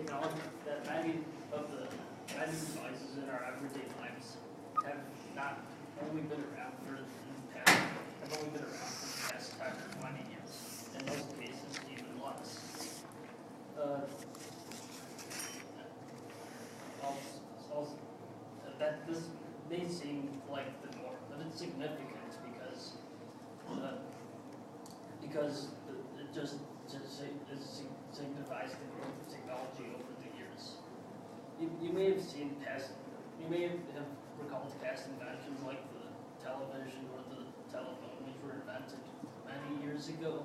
technology, that many devices in our everyday lives have not only been around for the past, have only been around for the past 10 or 20 years. In most cases, even less. That this may seem like the norm, but it's significant because it just signifies the growth of technology over the years. You may have recalled past inventions like the television or the telephone, which were invented many years ago,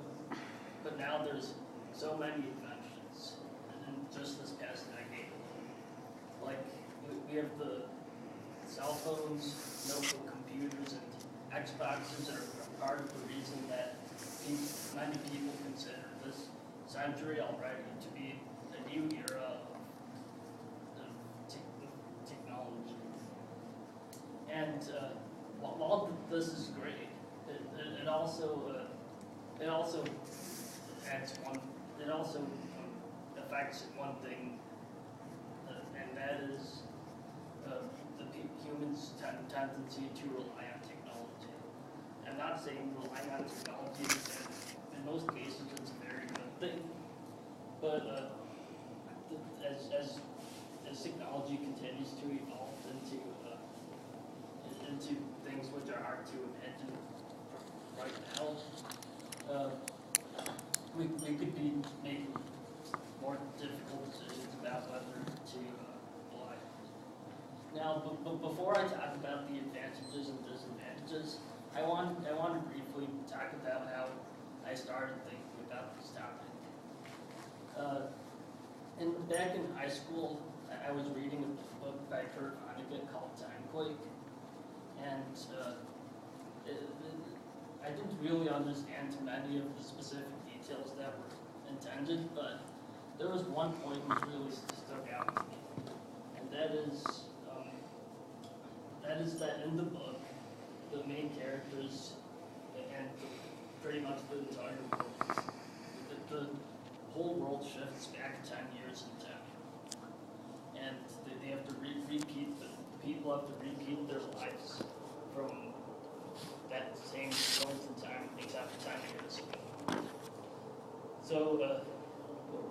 but now there's so many inventions in just this past decade. Like we have the cell phones, notebook computers, and Xboxes are part of the reason that many people consider this century already to be a new era of technology. And while this is great, it also affects one thing, and that is the humans' tendency to rely on technology. I'm not saying relying on technology is, in most cases, it's a very good thing, but as technology continues to evolve into things which are hard to imagine right now, we could be making more difficult decisions about whether to apply. Now, but before I talk about the advantages and disadvantages, I want to briefly talk about how I started thinking about this topic. Back in high school, I was reading a book by Kurt Vonnegut called Timequake, and I didn't really understand many of the specific details that were intended, but there was one point which really stuck out to me, and that is that in the book, the main characters and pretty much the entire world, the whole world shifts back 10 years in time, and they have to repeat. The people have to repeat their lives from that same point in time, except 10 years ago. So,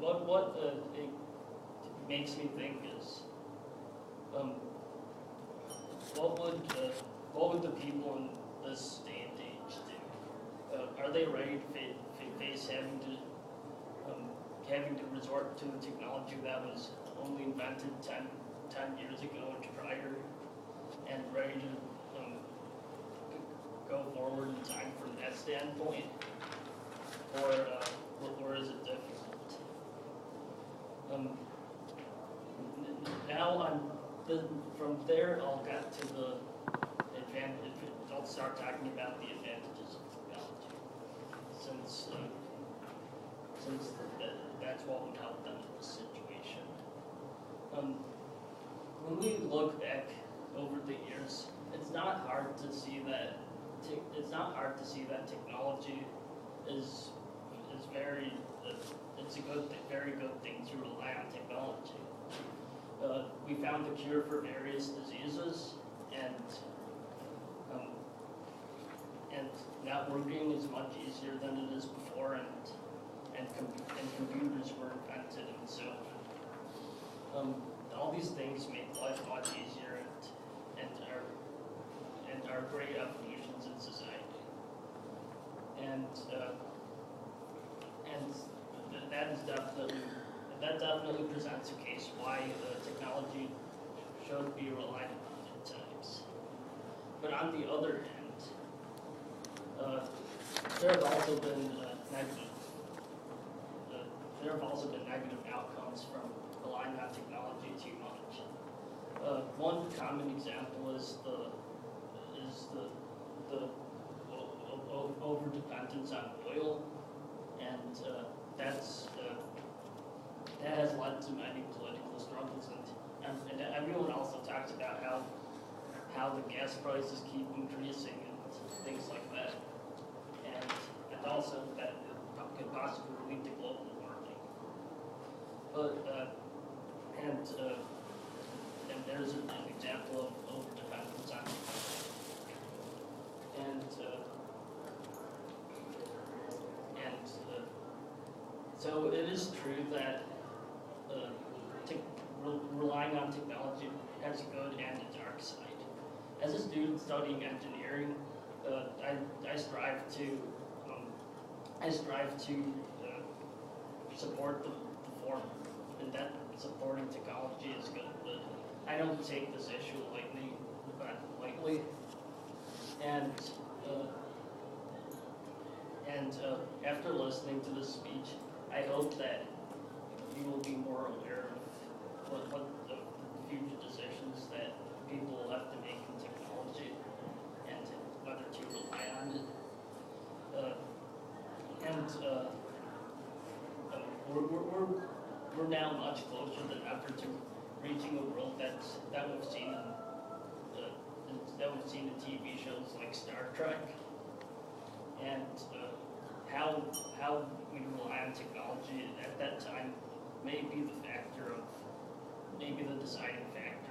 what it makes me think is, what would the people in this day and age do? Are they ready to face having to resort to a technology that was only invented 10 years ago and prior, and ready to go forward in time from that standpoint, or is it difficult? Now from there I'll get to the advantage. I'll start talking about the advantages of technology, since that's what would help them in this situation. When we look back over the years, it's not hard to see that technology is very it's a very good thing to rely on technology. We found a cure for various diseases, and networking is much easier than it is before, and computers were invented, and so all these things make life much easier and are great evolutions in society. And that definitely presents a case why technology should be relied upon at times. But on the other hand, there have also been negative outcomes from relying on technology too much. One common example is the over dependence on oil, and that has led to many political struggles, and everyone also talks about how the gas prices keep increasing and things like that, and also that it could possibly lead to global warming. But and there's an example of overdependence on it. So it is true that relying on technology has a good and a dark side. As a student studying engineering, I strive to support the former, and that supporting technology is good. But I don't take this issue lightly, and after listening to this speech, I hope that you will be more aware of what the future decisions that people will have to make in technology and whether to rely on it. We're now much closer than ever to reaching a world that we've seen in TV shows like Star Trek, and how we rely on technology at that time may be the deciding factor